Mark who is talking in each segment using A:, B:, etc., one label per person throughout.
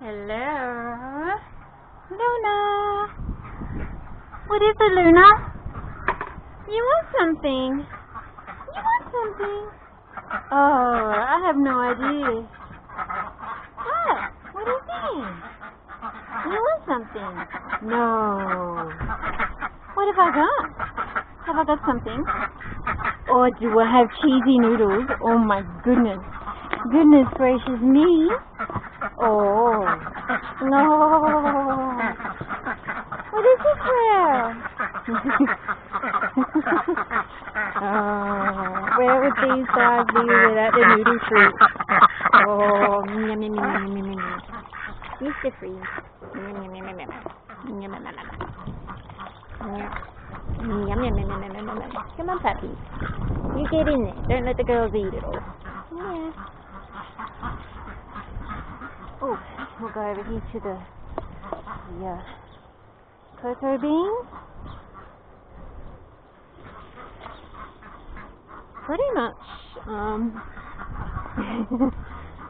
A: Hello? Luna? What is it, Luna? You want something? You want something? Oh, I have no idea. What is it? You want something? No. What have I got? Have I got something? Or do I have cheesy noodles? Oh my goodness. Goodness gracious me. Oh. No. What is this for? Where would these guys be without the noodle fruit? Oh, yum, yum, yum, yum, yum. Mr. Freeze. Yum, yum, yum, yum, yum. Yum, yum, yum, yum. Yum, yum, yum, yum, yum, yum. Come on, puppy. You get in there. Don't let the girls eat it all. Yeah. Oh, we'll go over here to the cocoa beans. Pretty much,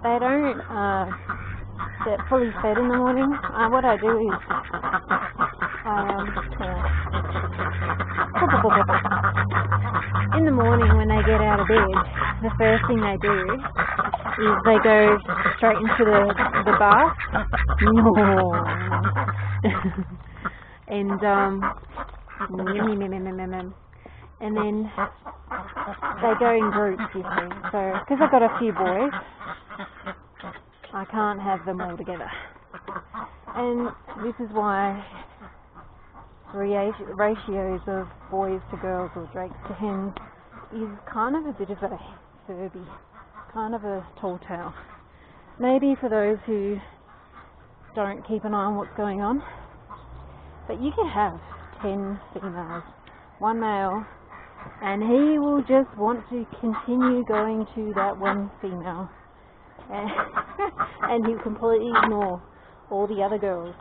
A: they don't get fully fed in the morning. What I do is, in the morning when they get out of bed, the first thing they do is they go straight into the bath. And then they go in groups, you see. So, because I've got a few boys, I can't have them all together. And this is why ratios of boys to girls or drakes to hens is kind of a bit of a Furby, kind of a tall tale. Maybe for those who don't keep an eye on what's going on. But you could have 10 females, 1 male, and he will just want to continue going to that one female. And he'll completely ignore all the other girls.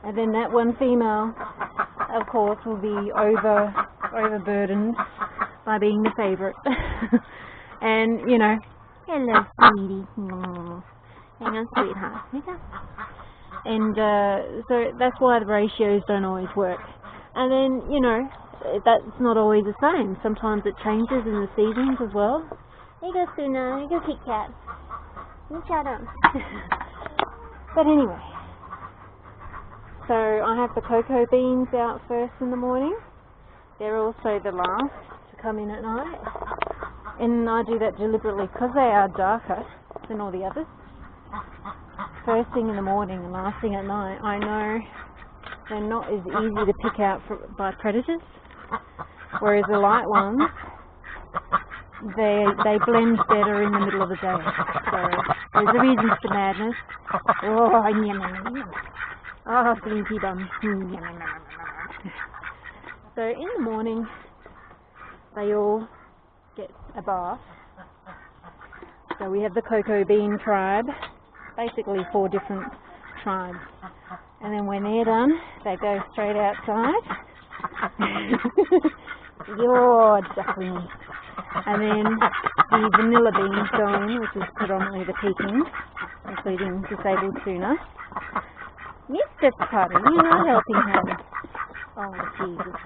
A: And then that one female, of course, will be overburdened by being the favourite. And, you know, hello, sweetie. Hang on, sweetheart. And so that's why the ratios don't always work. And then, you know, that's not always the same. Sometimes it changes in the seasons as well. Here you go, Suna. Here you go, Kit Kat. You shut up. But anyway, so I have the cocoa beans out first in the morning. They're also the last to come in at night. And I do that deliberately because they are darker than all the others. First thing in the morning and last thing at night, I know they're not as easy to pick out by predators. Whereas the light ones, they blend better in the middle of the day. So there's a reason for madness. Oh, yum, yum, yum. Oh, blinky bum. Yum, yum, yum. So in the morning, they all get a bath. So we have the cocoa bean tribe, basically 4 different tribes. And then when they're done, they go straight outside. Your duckling. And then the vanilla beans go in, which is predominantly the Pekins, including disabled tuna. Mr. Potter, you're not helping him. Oh, Jesus.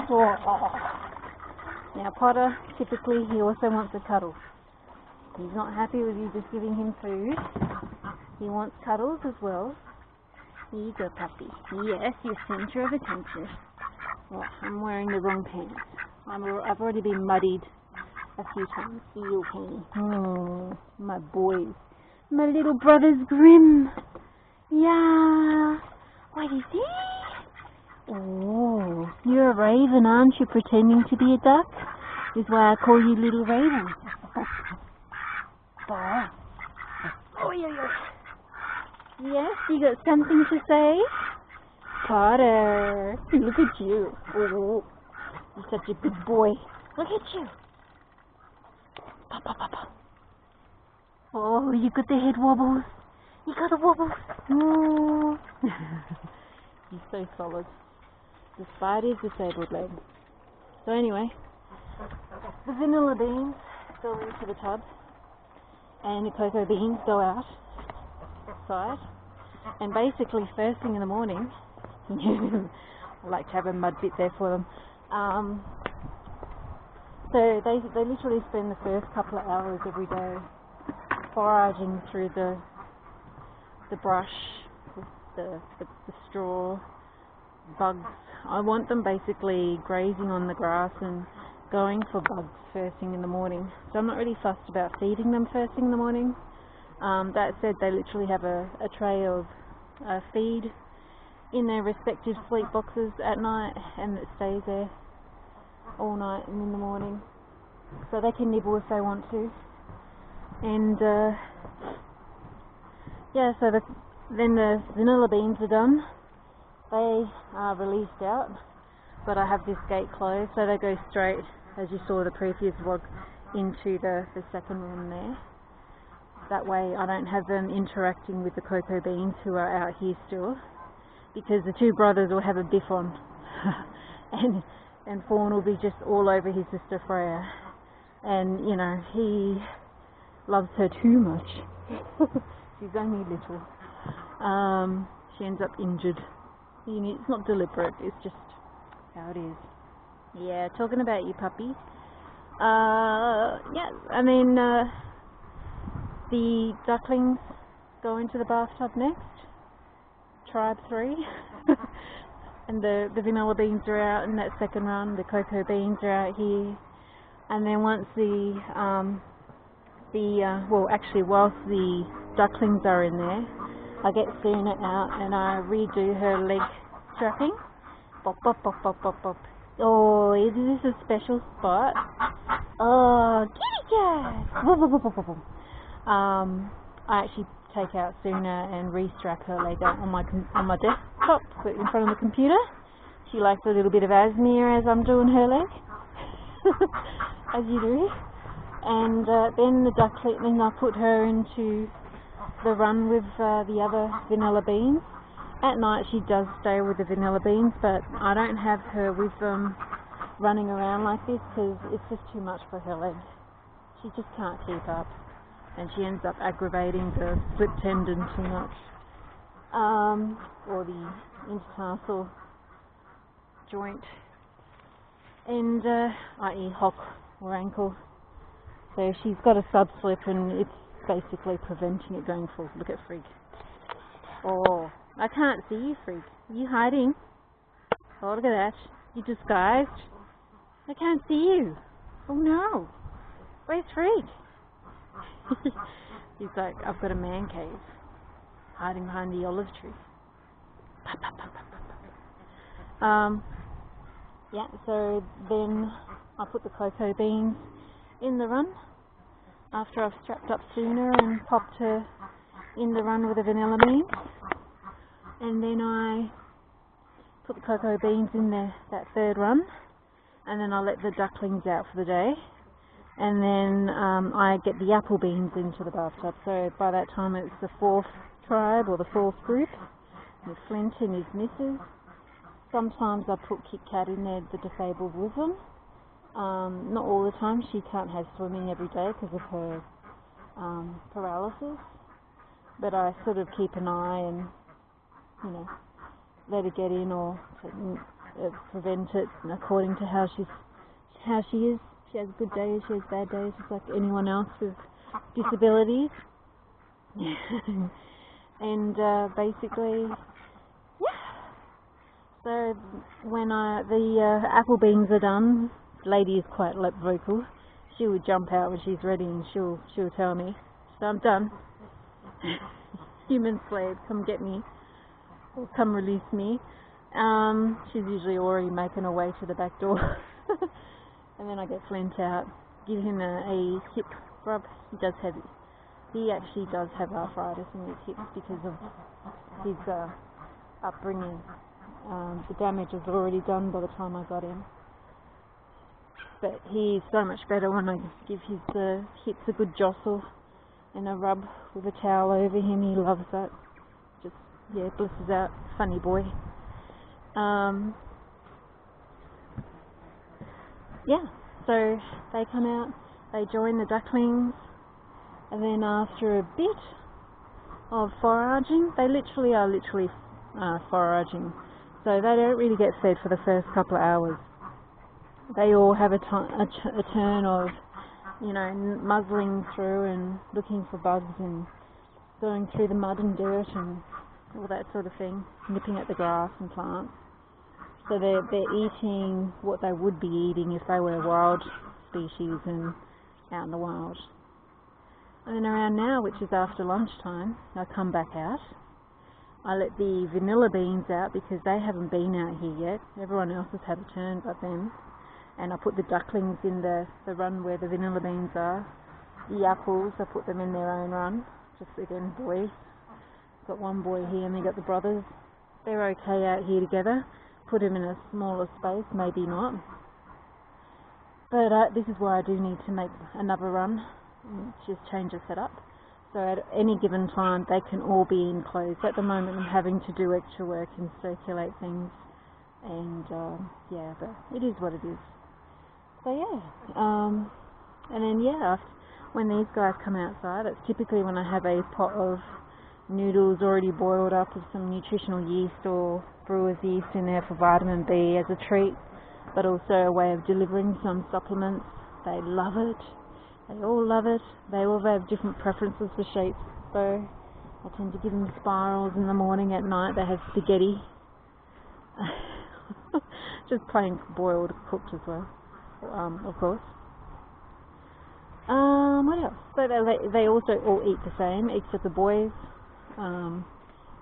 A: Oh. Now, Potter, typically, he also wants a cuddle. He's not happy with you just giving him food. He wants cuddles as well. Here you go, puppy. Yes, your centre of attention. Oh, I'm wearing the wrong pants. I've already been muddied a few times. You okay? Oh, my boys. My little brother's grim. Yeah. What is it? Oh, you're a raven, aren't you? Pretending to be a duck? Is why I call you Little Raven. Oh, yeah. Yes, you got something to say? Potter, look at you. Oh, you're such a big boy. Look at you. Papa. Oh, you got the head wobbles. You got the wobbles. Oh. He's so solid, despite his disabled leg. So anyway, the vanilla beans go into the tub, and the cocoa beans go out. site. And basically, first thing in the morning, I like to have a mud bit there for them. So they literally spend the first couple of hours every day foraging through the brush, the straw, bugs. I want them basically grazing on the grass and going for bugs first thing in the morning. So I'm not really fussed about feeding them first thing in the morning. That said, they literally have a tray of feed in their respective sleep boxes at night, and it stays there all night and in the morning. So they can nibble if they want to. And yeah, so then the vanilla beans are done. They are released out, but I have this gate closed, so they go straight, as you saw the previous vlog, into the second room there. That way I don't have them interacting with the cocoa beans who are out here still, because the two brothers will have a biff on and Fawn will be just all over his sister Freya, and you know, he loves her too much. She's only little. She ends up injured. It's not deliberate, it's just how it is. Yeah, talking about you, puppy. Yeah, and then the ducklings go into the bathtub next. Tribe 3. And the vanilla beans are out in that second run. The cocoa beans are out here. And then once well, actually, whilst the ducklings are in there, I get Suna out and I redo her leg strapping. Bop, bop, bop, bop, bop, bop. Oh, is this a special spot? Oh, kitty cat! Bop, bop, bop, bop, bop. I actually take out Suna and re-strap her leg out on my desktop in front of the computer. She likes a little bit of Asmere as I'm doing her leg, as you do. And then then I put her into the run with the other vanilla beans. At night she does stay with the vanilla beans, but I don't have her with them running around like this because it's just too much for her legs. She just can't keep up, and she ends up aggravating the slip tendon too much, or the intertarsal joint, and i.e. hock or ankle. So she's got a sub-slip and it's basically preventing it going forward. Look at Freak. Oh, I can't see you, Freak. Are you hiding? Oh, look at that. You disguised. I can't see you. Oh no. Where's Freak? He's like, I've got a man cave. Hiding behind the olive tree. Yeah, so then I put the cocoa beans in the run after I've strapped up Suna and popped her in the run with the vanilla beans, and then I put the cocoa beans in that third run, and then I let the ducklings out for the day, and then I get the apple beans into the bathtub. So by that time it's the fourth tribe or the fourth group with Flint and his missus. Sometimes I put Kit Kat in there, the disabled with them. Not all the time. She can't have swimming every day because of her paralysis, but I sort of keep an eye and, you know, let her get in or prevent it according to how she is. She has good days, she has bad days, just like anyone else with disabilities. And basically, yeah. So when the apple beans are done, lady is quite vocal. She will jump out when she's ready and she'll tell me, so I'm done. Human slave, come get me, or come release me. She's usually already making her way to the back door. And then I get Flint out, give him a hip rub. He actually does have arthritis in his hips because of his upbringing. The damage was already done by the time I got him. But he's so much better when I give his hips a good jostle and a rub with a towel over him. He loves that. Just, yeah, blisses out. Funny boy. Yeah, so they come out, they join the ducklings, and then after a bit, of foraging. They literally are foraging. So they don't really get fed for the first couple of hours. They all have a turn of, muzzling through and looking for bugs and going through the mud and dirt and all that sort of thing, nipping at the grass and plants. So they're eating what they would be eating if they were wild species and out in the wild. And then around now, which is after lunchtime, I come back out. I let the vanilla beans out because they haven't been out here yet. Everyone else has had a turn but them. And I put the ducklings in the run where the vanilla beans are. The apples, I put them in their own run. Just again, boys. Got one boy here and they got the brothers. They're okay out here together. Put them in a smaller space, maybe not. But this is why I do need to make another run. Just change the setup. So at any given time, they can all be enclosed. At the moment, I'm having to do extra work and circulate things. And yeah, but it is what it is. So yeah, and then yeah, when these guys come outside, it's typically when I have a pot of noodles already boiled up with some nutritional yeast or brewer's yeast in there for vitamin B as a treat, but also a way of delivering some supplements. They love it. They all love it. They all have different preferences for shapes, so I tend to give them spirals in the morning. At night they have spaghetti. Just plain boiled, cooked as well. Of course. What else? So they also all eat the same, except the boys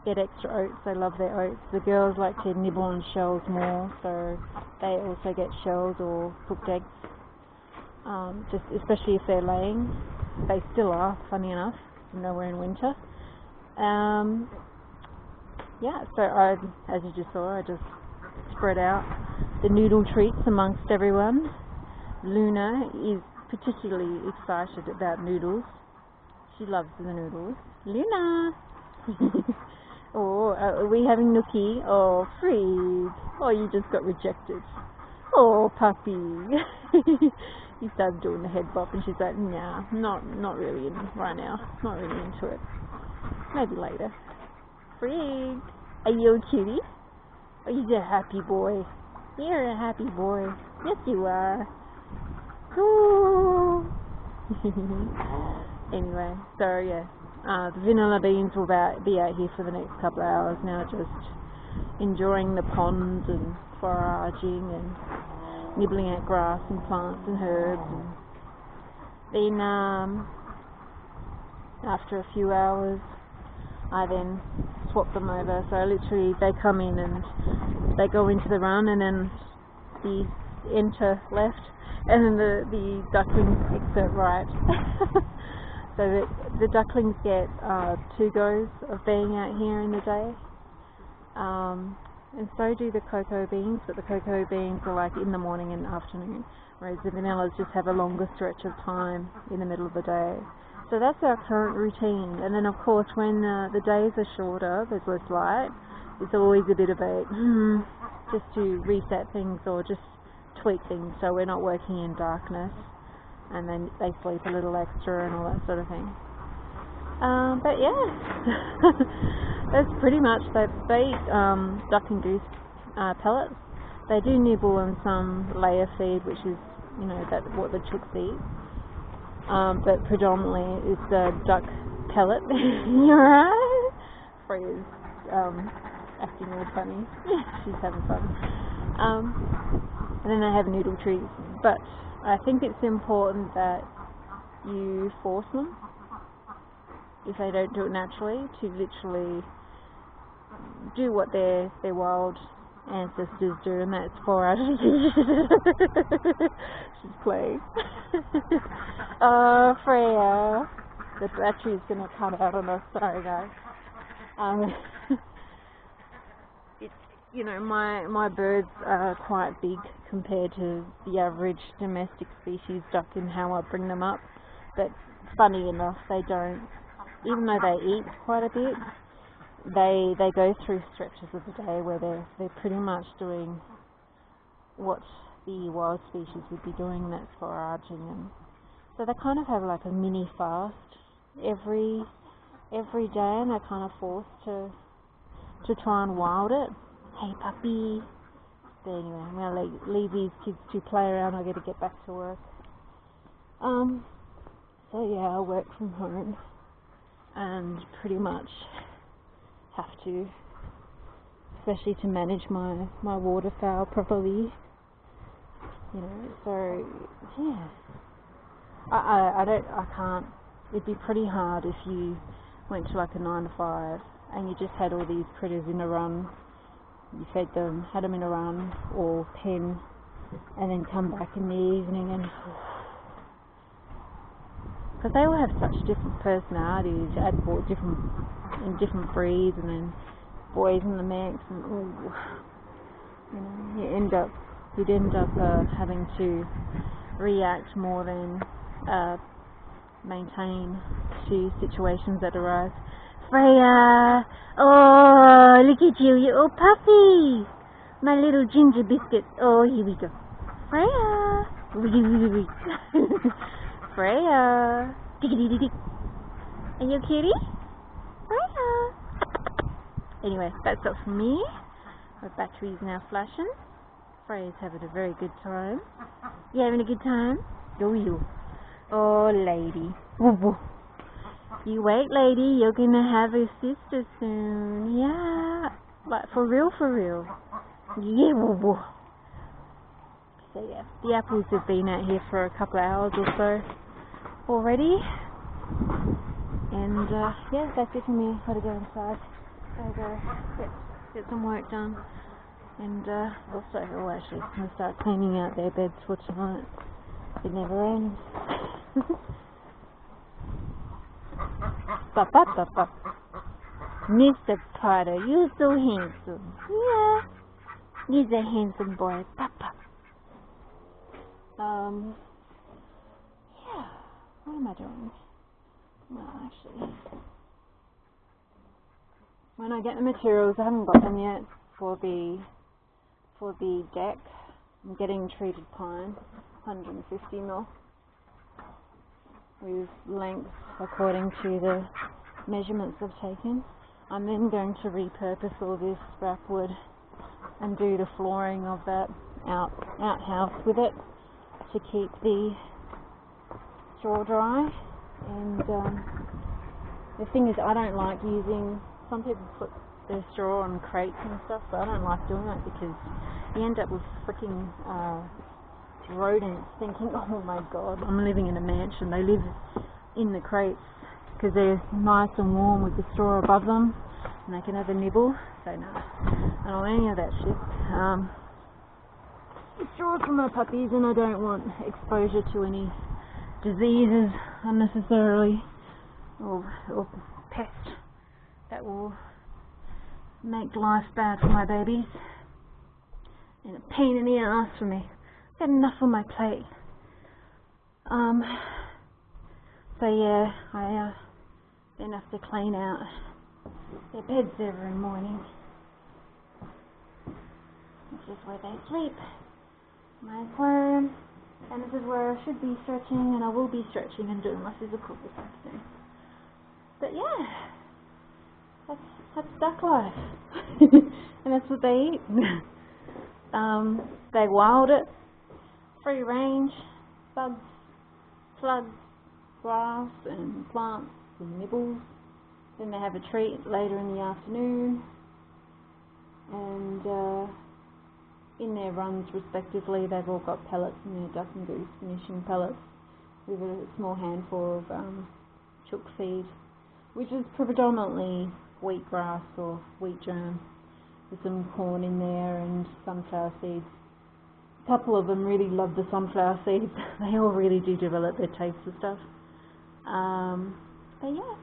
A: get extra oats. They love their oats. The girls like to nibble on shells more, so they also get shells or cooked eggs. Just especially if they're laying. They still are, funny enough, even though we're in winter. Yeah, so as you just saw, I just spread out the noodle treats amongst everyone. Luna is particularly excited about noodles. She loves the noodles. Luna! Are we having Nookie? Oh, Frig! Oh, you just got rejected. Oh, puppy! He started doing the head bop and she's like, nah, not really in right now. Not really into it. Maybe later. Frig! Are you a cutie? Oh, you're a happy boy. You're a happy boy. Yes, you are. Cool. Anyway, so yeah, the vanilla beans will be out here for the next couple of hours now, just enjoying the pond and foraging and nibbling at grass and plants and herbs. And then after a few hours, I then swap them over. So literally, they come in and they go into the run, and then the enter left. And then the ducklings exit right. So the ducklings get 2 goes of being out here in the day. And so do the cocoa beans, but the cocoa beans are like in the morning and afternoon, whereas the vanillas just have a longer stretch of time in the middle of the day. So that's our current routine. And then of course when the days are shorter, there's less light, it's always a bit of a just to reset things or just tweak things so we're not working in darkness, and then they sleep a little extra and all that sort of thing. But yeah, that's pretty much that. They eat duck and goose pellets. They do nibble on some layer feed, which is what the chooks eat, but predominantly it's the duck pellet. You're right. Freya's acting all funny. She's having fun. And then they have noodle treats, but I think it's important that you force them, if they don't do it naturally, to literally do what their wild ancestors do, and that's foraging. She's playing. Oh, Freya, the battery's gonna cut out on us. Sorry, guys. My birds are quite big compared to the average domestic species duck in how I bring them up. But funny enough, they don't, even though they eat quite a bit, they go through stretches of the day where they're pretty much doing what the wild species would be doing, and that's foraging. And so they kind of have like a mini fast every every day, and they're kind of forced to try and wild it. Hey puppy. But anyway, I'm going to leave these kids to play around. I've got to get back to work. So yeah, I work from home and pretty much have to, especially to manage my waterfowl properly, you know. So yeah, I can't. It'd be pretty hard if you went to like a 9 to 5 and you just had all these critters in a run. You fed them, had them in a run or pen, and then come back in the evening and. Because they all have such different personalities, in different breeds, and then boys in the mix, and ooh, you know, you'd end up having to react more than maintain to situations that arise. Freya, oh look at you, you're all puffy, my little ginger biscuit. Oh, here we go, Freya. Freya. Diggity-dee-dee. Are you a kitty? Freya. Anyway, that's it from me. My battery's now flashing. Freya's having a very good time. You having a good time? You. Oh, lady. Woo-woo. You wait, lady. You're gonna have a sister soon. Yeah. Like, for real, for real. Yeah, woo-woo. So yeah, the apples have been out here for a couple of hours or so already, and yeah, that's it for me. Gotta go inside, gotta go get some work done, and also, actually, I'm gonna start cleaning out their beds for tonight. It never ends. Papa. Mr. Potter, you're so handsome. Yeah, he's a handsome boy, Papa. Yeah, what am I doing? Well, actually, when I get the materials, I haven't got them yet for the deck. I'm getting treated pine, 150mm, with length according to the measurements I've taken. I'm then going to repurpose all this scrap wood and do the flooring of that outhouse with it, to keep the straw dry. And the thing is, I don't like using, some people put their straw on crates and stuff, but I don't like doing that because you end up with freaking rodents thinking, oh my god, I'm living in a mansion. They live in the crates because they're nice and warm with the straw above them and they can have a nibble. So no, I don't want any of that shit. Straws for my puppies, and I don't want exposure to any diseases unnecessarily, or pests that will make life bad for my babies, and a pain in the ass for me. I've got enough on my plate. So yeah, I then have to clean out their beds every morning. This is where they sleep. My aquarium, and this is where I should be stretching, and I will be stretching and doing my physical this afternoon. But yeah, that's duck life, and that's what they eat. They wild it, free range, bugs, slugs, grass and plants and nibbles. Then they have a treat later in the afternoon, and in their runs respectively, they've all got pellets in their duck and goose finishing pellets with a small handful of chook feed, which is predominantly wheatgrass or wheat germ, with some corn in there and sunflower seeds. A couple of them really love the sunflower seeds. They all really do develop their taste for stuff. But yeah,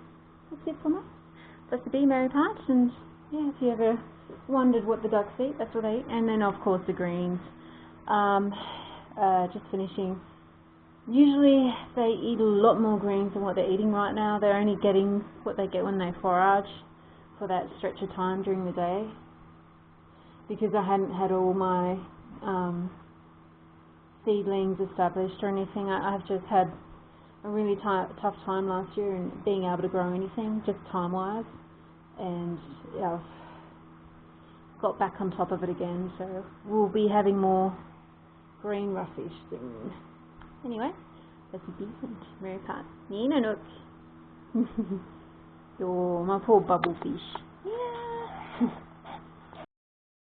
A: that's it for me. That's the bee Mary Patch, and yeah, if you ever wondered what the ducks eat, that's what they eat. And then of course the greens. Just finishing. Usually they eat a lot more greens than what they're eating right now. They're only getting what they get when they forage for that stretch of time during the day. Because I hadn't had all my seedlings established or anything. I've just had a really tough time last year and being able to grow anything, just time-wise, and yeah, I've got back on top of it again, so we'll be having more green ruffish soon. Anyway, that's decent. Very pat. Nina Nook. You're my poor bubble fish. Yeah.